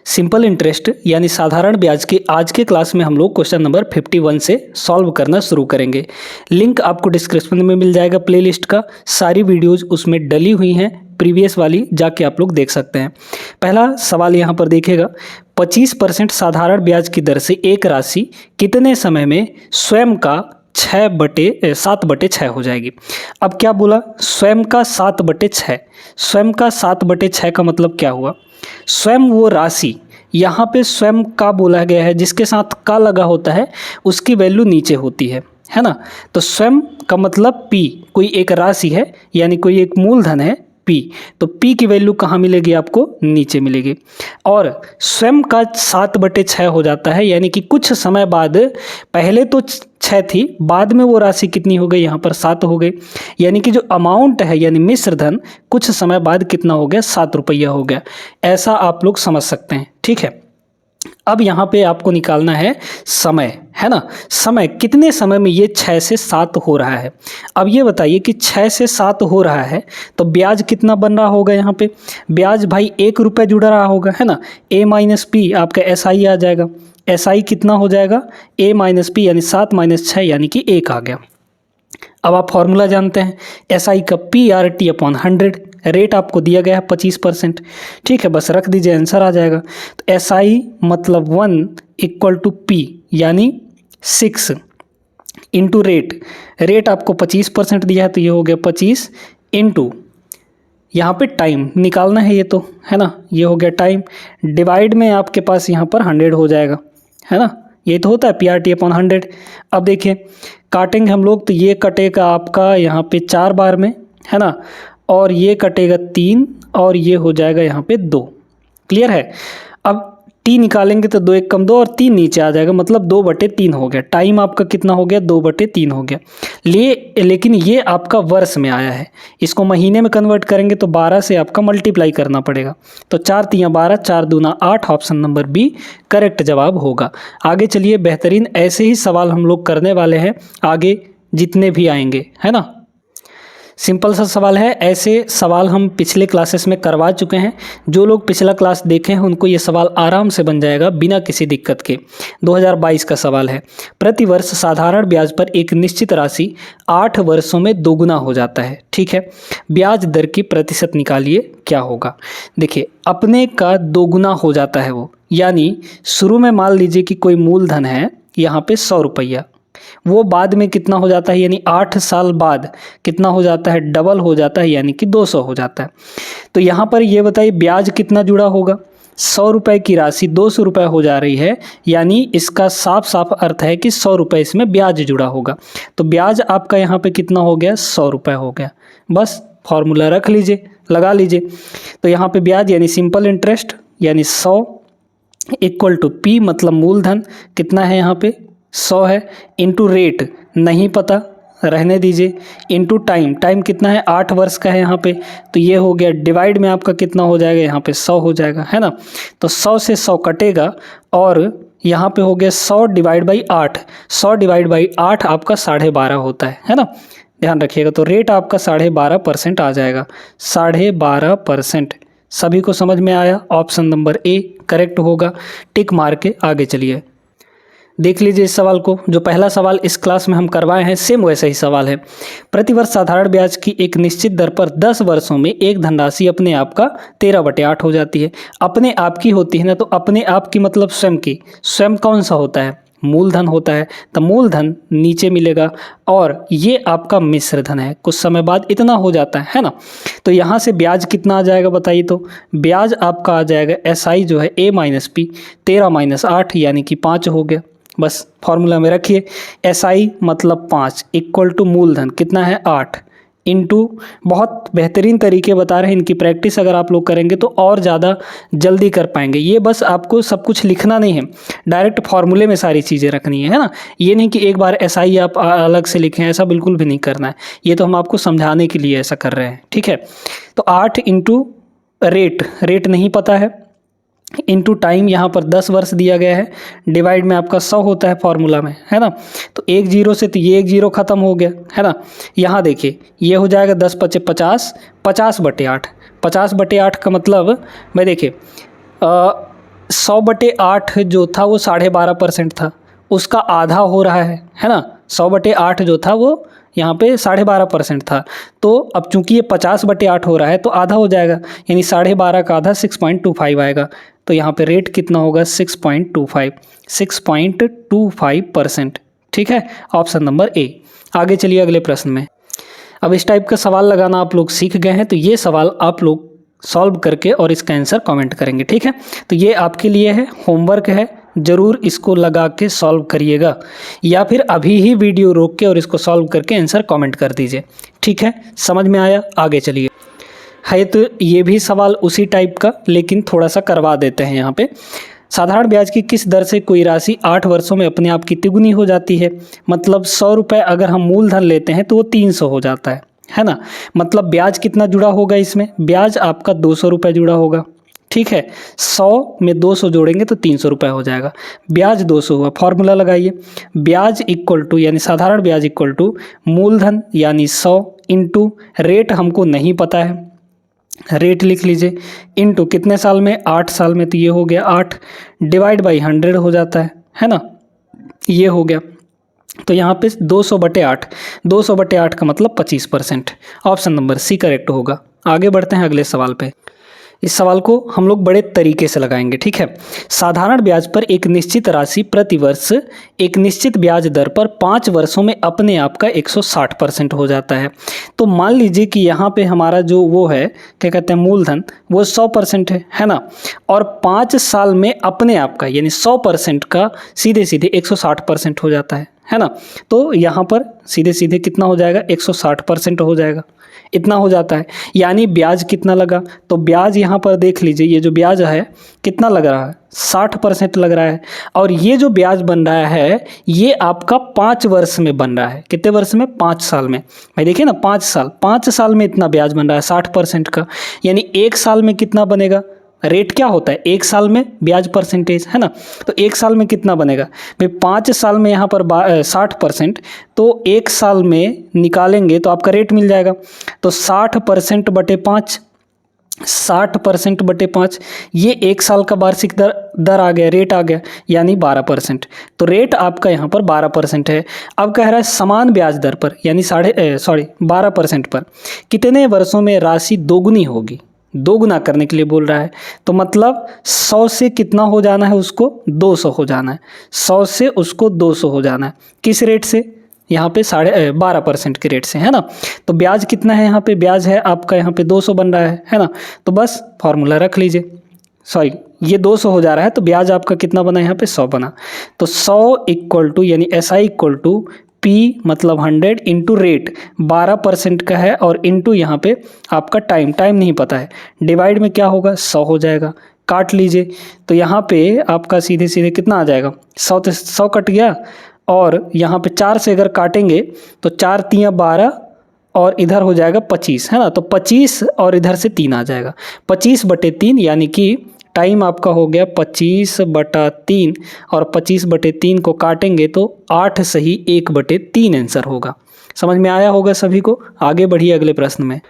Simple interest यानी साधारण ब्याज के आज के क्लास में हम लोग क्वेश्चन नंबर 51 से सॉल्व करना शुरू करेंगे। लिंक आपको डिस्क्रिप्शन में मिल जाएगा प्लेलिस्ट का, सारी वीडियोज़ उसमें डली हुई हैं, प्रीवियस वाली जाके आप लोग देख सकते हैं। पहला सवाल यहाँ पर देखिएगा, 25% साधारण ब्याज की दर से एक राशि कितने समय में स्वयं का 7/6 हो जाएगी। अब क्या बोला, स्वयं का 7/6। स्वयं का 7/6 का मतलब क्या हुआ, स्वयं वो राशि, यहाँ पे स्वयं का बोला गया है, जिसके साथ का लगा होता है उसकी वैल्यू नीचे होती है ना। तो स्वयं का मतलब P, कोई एक राशि है यानी कोई एक मूलधन है P, तो P की वैल्यू कहाँ मिलेगी, आपको नीचे मिलेगी। और स्वयं का 7/6 हो जाता है, यानी कि कुछ समय बाद, पहले तो 6 थी, बाद में वो राशि कितनी हो गई, यहाँ पर 7 हो गई। यानी कि जो अमाउंट है यानी मिश्र धन कुछ समय बाद कितना हो गया, 7 रुपया हो गया। ऐसा आप लोग समझ सकते हैं, ठीक है। अब यहाँ पे आपको निकालना है समय, है ना। समय कितने समय में ये 6 से 7 हो रहा है। अब ये बताइए कि 6 से 7 हो रहा है तो ब्याज कितना बन रहा होगा। यहाँ पे ब्याज भाई 1 रुपये जुड़ रहा होगा, है ना। A माइनस पी आपका SI आ जाएगा। SI कितना हो जाएगा, A माइनस पी यानी 7 - 6 यानी कि 1 आ गया। अब आप फॉर्मूला जानते हैं, SI का PRT/100, रेट आपको दिया गया है 25%, ठीक है। बस रख दीजिए, आंसर आ जाएगा। तो SI मतलब 1 = P यानी 6 इंटू रेट आपको 25% दिया है, तो ये हो गया 25 इंटू यहाँ पे टाइम निकालना है, ये तो है ना, ये हो गया टाइम, डिवाइड में आपके पास यहाँ पर 100 हो जाएगा, है ना। ये तो होता है PRT/100। अब देखिए काटेंगे हम लोग, तो ये कटेगा आपका यहाँ पे 4 बार में, है ना, और ये कटेगा 3 और ये हो जाएगा यहाँ पे 2। क्लियर है। अब T निकालेंगे तो 2 × 1 = 2 और 3 नीचे आ जाएगा, मतलब 2/3 हो गया। टाइम आपका कितना हो गया, 2/3 हो गया। लेकिन ये आपका वर्ष में आया है, इसको महीने में कन्वर्ट करेंगे तो 12 से आपका मल्टीप्लाई करना पड़ेगा। तो 4 × 3 = 12, 4 × 2 = 8, ऑप्शन नंबर बी करेक्ट जवाब होगा। आगे चलिए, बेहतरीन ऐसे ही सवाल हम लोग करने वाले हैं आगे जितने भी आएंगे, है ना। सिंपल सा सवाल है, ऐसे सवाल हम पिछले क्लासेस में करवा चुके हैं। जो लोग पिछला क्लास देखे हैं उनको ये सवाल आराम से बन जाएगा बिना किसी दिक्कत के। 2022 का सवाल है, प्रति वर्ष साधारण ब्याज पर एक निश्चित राशि 8 वर्षों में दोगुना हो जाता है, ठीक है। ब्याज दर की प्रतिशत निकालिए, क्या होगा। देखिए अपने का दोगुना हो जाता है वो, यानी शुरू में मान लीजिए कि कोई मूलधन है यहाँ पे 100 रुपया, वो बाद में कितना हो जाता है, यानी 8 साल बाद कितना हो जाता है, डबल हो जाता है, यानी कि 200 हो जाता है। तो यहाँ पर ये बताइए ब्याज कितना जुड़ा होगा, 100 रुपये की राशि 200 रुपये हो जा रही है, यानी इसका साफ साफ अर्थ है कि 100 रुपये इसमें ब्याज जुड़ा होगा। तो ब्याज आपका यहाँ पे कितना हो गया, 100 रुपये हो गया। बस फॉर्मूला रख लीजिए, लगा लीजिए। तो यहाँ पे ब्याज यानी सिंपल इंटरेस्ट यानी 100 = P मतलब मूलधन कितना है, यहाँ पे 100 है, इंटू रेट नहीं पता, रहने दीजिए, इंटू टाइम कितना है, 8 वर्ष का है यहाँ पे, तो ये हो गया, डिवाइड में आपका कितना हो जाएगा, यहाँ पे 100 हो जाएगा, है ना। तो 100 से 100 कटेगा और यहाँ पे हो गया 100 / 8, 100 / 8 आपका 12.5 होता है ना। ध्यान रखिएगा। तो रेट आपका 12.5% आ जाएगा, 12.5%। सभी को समझ में आया, ऑप्शन नंबर ए करेक्ट होगा। टिक मार के आगे चलिए, देख लीजिए इस सवाल को। जो पहला सवाल इस क्लास में हम करवाए हैं सेम वैसा ही सवाल है। प्रतिवर्ष साधारण ब्याज की एक निश्चित दर पर 10 वर्षों में एक धनराशि अपने आप का 13/8 हो जाती है। अपने आप की होती है ना, तो अपने आप की मतलब स्वयं की। स्वयं कौन सा होता है, मूलधन होता है, तो मूलधन नीचे मिलेगा और ये आपका मिश्र धन है, कुछ समय बाद इतना हो जाता है ना। तो यहाँ से ब्याज कितना आ जाएगा बताइए। तो ब्याज आपका आ जाएगा SI जो है A - P, 13 - 8 यानी कि 5 हो गया। बस फॉर्मूला में रखिए, SI मतलब 5 = मूलधन कितना है 8 इंटू, बहुत बेहतरीन तरीके बता रहे हैं, इनकी प्रैक्टिस अगर आप लोग करेंगे तो और ज़्यादा जल्दी कर पाएंगे। ये बस आपको सब कुछ लिखना नहीं है, डायरेक्ट फार्मूले में सारी चीज़ें रखनी है ना। ये नहीं कि एक बार SI आप अलग से लिखें, ऐसा बिल्कुल भी नहीं करना है। ये तो हम आपको समझाने के लिए ऐसा कर रहे हैं, ठीक है। तो 8 इंटू रेट नहीं पता है, इंटू टाइम यहाँ पर 10 वर्ष दिया गया है, डिवाइड में आपका 100 होता है फॉर्मूला में, है ना। तो 1 0 से तो ये 1 0 खत्म हो गया, है ना। यहाँ देखिए ये हो जाएगा 10 × 5 = 50, 50/8। 50/8 का मतलब मैं देखिए 100/8 जो था वो 12.5% था, उसका आधा हो रहा है ना। 100/8 जो था वो यहाँ पे 12.5% था, तो अब चूंकि ये 50/8 हो रहा है तो आधा हो जाएगा, यानी 12.5 का आधा 6.25 आएगा। तो यहाँ पे रेट कितना होगा 6.25%। ठीक है, ऑप्शन नंबर ए। आगे चलिए अगले प्रश्न में। अब इस टाइप का सवाल लगाना आप लोग सीख गए हैं, तो ये सवाल आप लोग सॉल्व करके और इसका आंसर कमेंट करेंगे। ठीक है, तो ये आपके लिए है, होमवर्क है, ज़रूर इसको लगा के सॉल्व करिएगा, या फिर अभी ही वीडियो रोक के और इसको सॉल्व करके आंसर कमेंट कर दीजिए। ठीक है, समझ में आया? आगे चलिए। है तो ये भी सवाल उसी टाइप का, लेकिन थोड़ा सा करवा देते हैं यहाँ पे। साधारण ब्याज की किस दर से कोई राशि 8 वर्षों में अपने आप की तिगुनी हो जाती है? मतलब 100 रुपये अगर हम मूलधन लेते हैं तो वो 300 हो जाता है ना। मतलब ब्याज कितना जुड़ा होगा इसमें? ब्याज आपका 200 रुपये जुड़ा होगा। ठीक है, 100 में 200 जोड़ेंगे तो 300 रुपये हो जाएगा। ब्याज 200 हुआ, फॉर्मूला लगाइए। ब्याज इक्वल टू यानी साधारण ब्याज इक्वल टू मूलधन यानी 100 इंटू रेट हमको नहीं पता है, रेट लिख लीजिए, इनटू कितने साल में? 8 साल में, तो ये हो गया 8 डिवाइड बाई 100 हो जाता है ना, ये हो गया। तो यहाँ पे 200/8, 200/8 का मतलब 25%। ऑप्शन नंबर सी करेक्ट होगा। आगे बढ़ते हैं अगले सवाल पे। इस सवाल को हम लोग बड़े तरीके से लगाएंगे। ठीक है, साधारण ब्याज पर एक निश्चित राशि प्रतिवर्ष एक निश्चित ब्याज दर पर 5 वर्षों में अपने आप का 160% हो जाता है। तो मान लीजिए कि यहाँ पे हमारा जो वो है, क्या कहते हैं, मूलधन, वो 100% है ना, और 5 साल में अपने आप का यानी 100% का सीधे सीधे 160% हो जाता है ना। तो यहाँ पर सीधे सीधे कितना हो जाएगा? 160% हो जाएगा, इतना हो जाता है। यानी ब्याज कितना लगा? तो ब्याज यहाँ पर देख लीजिए, ये जो ब्याज है कितना लग रहा है? 60% लग रहा है। और ये जो ब्याज बन रहा है ये आपका 5 वर्ष में बन रहा है। कितने वर्ष में? 5 साल में। भाई देखिए ना, 5 साल में इतना ब्याज बन रहा है 60% का, यानी 1 साल में कितना बनेगा? रेट क्या होता है? 1 साल में ब्याज परसेंटेज, है ना। तो 1 साल में कितना बनेगा भाई? 5 साल में यहाँ पर 60%, तो 1 साल में निकालेंगे तो आपका रेट मिल जाएगा। तो 60%/5, 60%/5, ये 1 साल का वार्षिक दर आ गया, रेट आ गया, यानी 12%। तो रेट आपका यहाँ पर 12% है। अब कह रहा है समान ब्याज दर पर यानी 12% पर कितने वर्षों में राशि दोगुनी होगी? दोगुना करने के लिए बोल रहा है, तो मतलब 100 से कितना हो जाना है उसको? 200 हो जाना है। 100 से उसको 200 हो जाना है। किस रेट से? यहाँ पे 12% के रेट से, है ना। तो ब्याज कितना है यहाँ पे? ब्याज है आपका यहाँ पे 200 बन रहा है ना। तो बस फॉर्मूला रख लीजिए, सॉरी ये 200 हो जा रहा है, तो ब्याज आपका कितना बना यहाँ पे? 100 बना। तो 100 इक्वल टू यानी SI इक्वल टू P मतलब 100 इंटू रेट 12% का है, और इंटू यहाँ पे आपका टाइम नहीं पता है, डिवाइड में क्या होगा? 100 हो जाएगा। काट लीजिए, तो यहाँ पे आपका सीधे सीधे कितना आ जाएगा? 100 कट गया, और यहाँ पे 4 से अगर काटेंगे तो 4 3 12 और इधर हो जाएगा 25, है ना। तो 25 और इधर से 3 आ जाएगा, 25/3, यानी कि टाइम आपका हो गया 25/3, और 25/3 को काटेंगे तो 8 सही 1/3 आंसर होगा। समझ में आया होगा सभी को। आगे बढ़िए अगले प्रश्न में।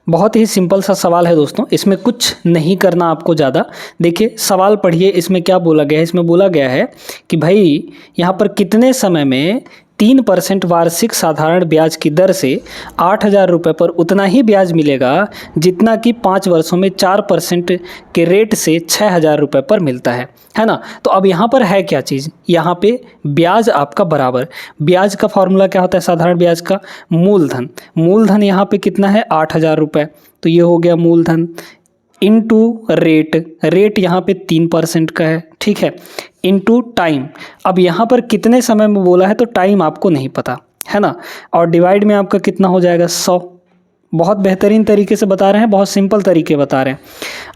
बहुत ही सिंपल सा सवाल है दोस्तों, इसमें कुछ नहीं करना आपको ज़्यादा। देखिए सवाल पढ़िए, इसमें क्या बोला गया है? इसमें बोला गया है कि भाई यहाँ पर कितने समय में 3% वार्षिक साधारण ब्याज की दर से 8,000 रुपये पर उतना ही ब्याज मिलेगा जितना कि 5 वर्षों में 4% के रेट से 6,000 रुपये पर मिलता है ना। तो अब यहाँ पर है क्या चीज़? यहाँ पे ब्याज आपका बराबर, ब्याज का फॉर्मूला क्या होता है साधारण ब्याज का? मूलधन यहाँ पे कितना है? 8,000 रुपये, तो ये हो गया मूलधन, इनटू रेट यहाँ पे 3% का है, ठीक है, इनटू टाइम। अब यहाँ पर कितने समय में बोला है तो टाइम आपको नहीं पता, है ना, और डिवाइड में आपका कितना हो जाएगा? 100। बहुत बेहतरीन तरीके से बता रहे हैं, बहुत सिंपल तरीके बता रहे हैं।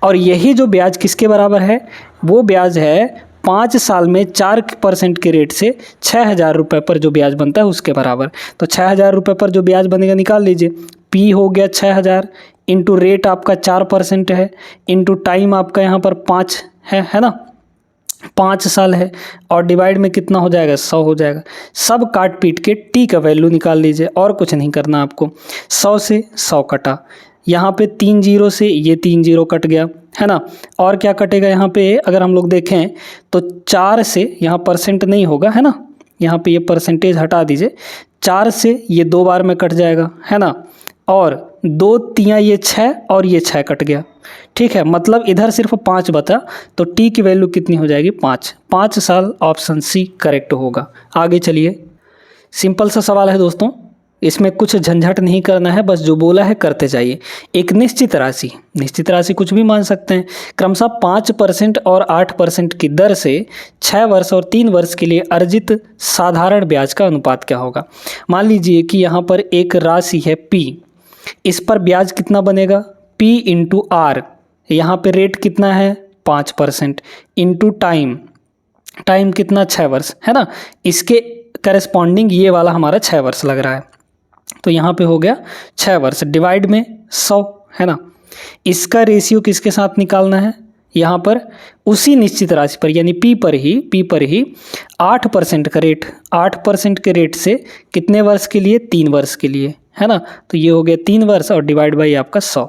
और यही जो ब्याज किसके बराबर है? वो ब्याज है 5 साल में 4% के रेट से 6,000 रुपये पर जो ब्याज बनता है उसके बराबर। तो 6,000 रुपये पर जो ब्याज बनेगा निकाल लीजिए। P हो गया 6,000 इंटू रेट आपका 4% है, इंटू टाइम आपका यहाँ पर 5 है ना, 5 साल है, और डिवाइड में कितना हो जाएगा? 100 हो जाएगा। सब काट पीट के T का वैल्यू निकाल लीजिए, और कुछ नहीं करना आपको। 100 से 100 कटा, यहाँ पे 3 जीरो से ये 3 जीरो कट गया, है ना। और क्या कटेगा यहाँ पे, अगर हम लोग देखें तो 4 से यहाँ परसेंट नहीं होगा, है ना, यहाँ पे ये परसेंटेज हटा दीजिए। 4 से ये 2 बार में कट जाएगा, है ना, और 2 तियाँ ये 6 और ये 6 कट गया, ठीक है। मतलब इधर सिर्फ 5 बचा, तो टी की वैल्यू कितनी हो जाएगी, 5 साल। ऑप्शन सी करेक्ट होगा। आगे चलिए, सिंपल सा सवाल है दोस्तों, इसमें कुछ झंझट नहीं करना है, बस जो बोला है करते जाइए। एक निश्चित राशि कुछ भी मान सकते हैं, क्रमशः 5% और 8% की दर से 6 वर्ष और 3 वर्ष के लिए अर्जित साधारण ब्याज का अनुपात क्या होगा। मान लीजिए कि यहाँ पर एक राशि है P, इस पर ब्याज कितना बनेगा, P इंटू आर, यहाँ पर रेट कितना है 5%, इंटू टाइम कितना 6 वर्ष, है ना। इसके करस्पॉन्डिंग ये वाला हमारा 6 वर्ष लग रहा है, तो यहाँ पे हो गया 6 वर्ष डिवाइड में 100, है ना। इसका रेशियो किसके साथ निकालना है, यहाँ पर उसी निश्चित राशि पर यानी P पर ही 8% का रेट, 8% के रेट से कितने वर्ष के लिए, 3 वर्ष के लिए, है ना। तो ये हो गया 3 वर्ष और डिवाइड बाई आपका 100।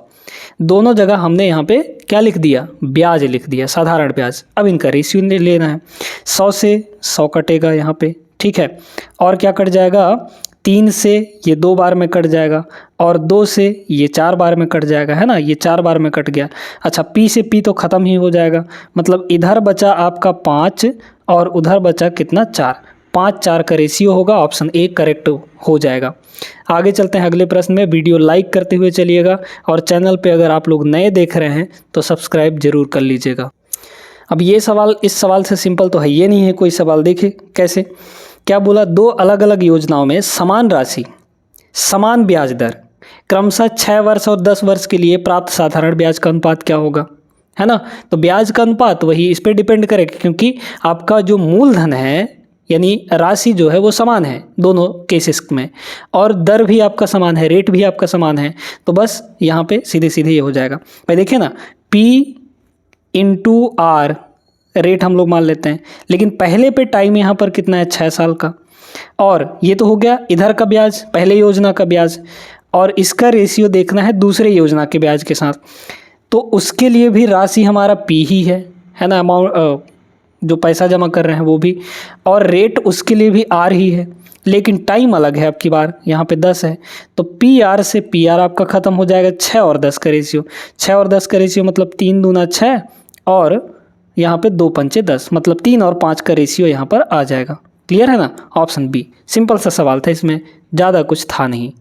दोनों जगह हमने यहाँ पे क्या लिख दिया, ब्याज लिख दिया, साधारण ब्याज। अब इनका रेशियो लेना है, 100 से 100 कटेगा यहाँ पे, ठीक है। और क्या कट जाएगा, 3 से ये 2 बार में कट जाएगा, और 2 से ये 4 बार में कट जाएगा, है ना, ये 4 बार में कट गया। अच्छा, P से P तो ख़त्म ही हो जाएगा, मतलब इधर बचा आपका 5 और उधर बचा कितना 4, 5-4 का रेशियो होगा। ऑप्शन ए करेक्ट हो जाएगा। आगे चलते हैं अगले प्रश्न में। वीडियो लाइक करते हुए चलिएगा, और चैनल पे अगर आप लोग नए देख रहे हैं तो सब्सक्राइब जरूर कर लीजिएगा। अब ये सवाल, इस सवाल से सिंपल तो है ये नहीं है कोई सवाल। देखिए कैसे, क्या बोला, 2 अलग अलग योजनाओं में समान राशि, समान ब्याज दर, क्रमशः 6 वर्ष और 10 वर्ष के लिए प्राप्त साधारण ब्याज का अनुपात क्या होगा, है ना। तो ब्याज का अनुपात वही इस पर डिपेंड करेगा, क्योंकि आपका जो मूलधन है यानी राशि जो है वो समान है दोनों केसेस में, और दर भी आपका समान है, रेट भी आपका समान है। तो बस यहाँ पे सीधे सीधे ये हो जाएगा। भाई देखिए ना, P इंटू आर रेट हम लोग मान लेते हैं, लेकिन पहले पे टाइम यहाँ पर कितना है 6 साल का, और ये तो हो गया इधर का ब्याज, पहले योजना का ब्याज, और इसका रेशियो देखना है दूसरे योजना के ब्याज के साथ। तो उसके लिए भी राशि हमारा P ही है ना, अमाउंट जो पैसा जमा कर रहे हैं वो भी, और रेट उसके लिए भी R ही है, लेकिन टाइम अलग है। अब की बार यहाँ पे 10 है, तो PR से PR आपका ख़त्म हो जाएगा। 6 और 10 का रेशियो, 6 और 10 का रेशियो मतलब 3 दूना 6, और यहाँ पे 2 पंचे 10, मतलब 3 और 5 का रेशियो यहाँ पर आ जाएगा। क्लियर है ना। ऑप्शन बी, सिंपल सा सवाल था, इसमें ज़्यादा कुछ था नहीं।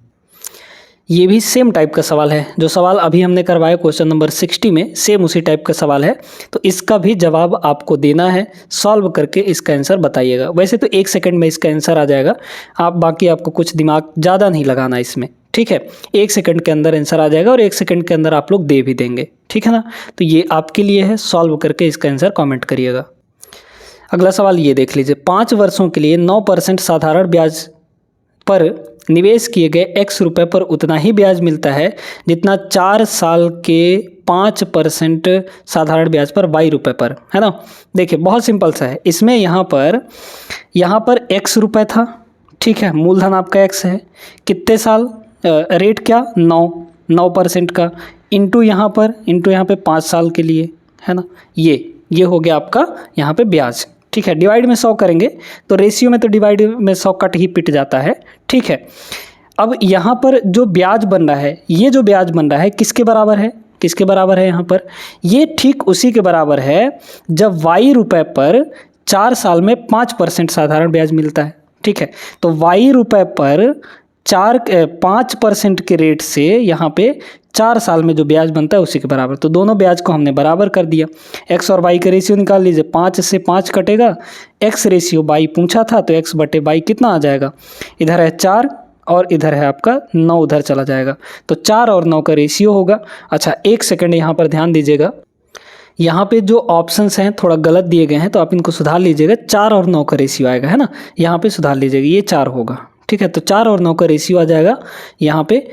ये भी सेम टाइप का सवाल है, जो सवाल अभी हमने करवाया क्वेश्चन नंबर 60 में, सेम उसी टाइप का सवाल है। तो इसका भी जवाब आपको देना है, सॉल्व करके इसका आंसर बताइएगा। वैसे तो 1 सेकंड में इसका आंसर आ जाएगा, आप बाकी आपको कुछ दिमाग ज़्यादा नहीं लगाना इसमें, ठीक है। 1 सेकंड के अंदर आंसर आ जाएगा, और 1 सेकंड के अंदर आप लोग दे भी देंगे, ठीक है ना। तो ये आपके लिए है, सॉल्व करके इसका आंसर कॉमेंट करिएगा। अगला सवाल ये देख लीजिए, 5 वर्षों के लिए 9% साधारण ब्याज पर निवेश किए गए X रुपये पर उतना ही ब्याज मिलता है जितना 4 साल के 5% साधारण ब्याज पर Y रुपये पर, है ना। देखिए बहुत सिंपल सा है, इसमें यहाँ पर X रुपये था, ठीक है, मूलधन आपका X है, कितने साल, रेट क्या 9% का, इंटू यहाँ पे 5 साल के लिए, है ना। ये हो गया आपका यहाँ पे ब्याज, ठीक है। डिवाइड में 100 करेंगे तो रेशियो में तो डिवाइड में 100 कट ही पिट जाता है, ठीक है। अब यहाँ पर जो ब्याज बन रहा है, ये जो ब्याज बन रहा है किसके बराबर है यहाँ पर, ये ठीक उसी के बराबर है जब Y रुपये पर 4 साल में 5% साधारण ब्याज मिलता है, ठीक है। तो Y रुपये पर 5% के रेट से यहाँ पे 4 साल में जो ब्याज बनता है उसी के बराबर। तो दोनों ब्याज को हमने बराबर कर दिया। X और Y का रेशियो निकाल लीजिए, 5 से 5 कटेगा, X रेशियो Y पूछा था तो X बटे Y कितना आ जाएगा, इधर है 4 और इधर है आपका 9, उधर चला जाएगा, तो 4 और 9 का रेशियो होगा। अच्छा 1 सेकंड यहाँ पर ध्यान दीजिएगा, यहाँ पे जो ऑप्शंस हैं थोड़ा गलत दिए गए हैं, तो आप इनको सुधार लीजिएगा। 4 और 9 का रेशियो आएगा, है ना, यहाँ पे सुधार लीजिएगा, ये 4 होगा, ठीक है। तो 4 और 9 का रेशियो आ जाएगा यहाँ पे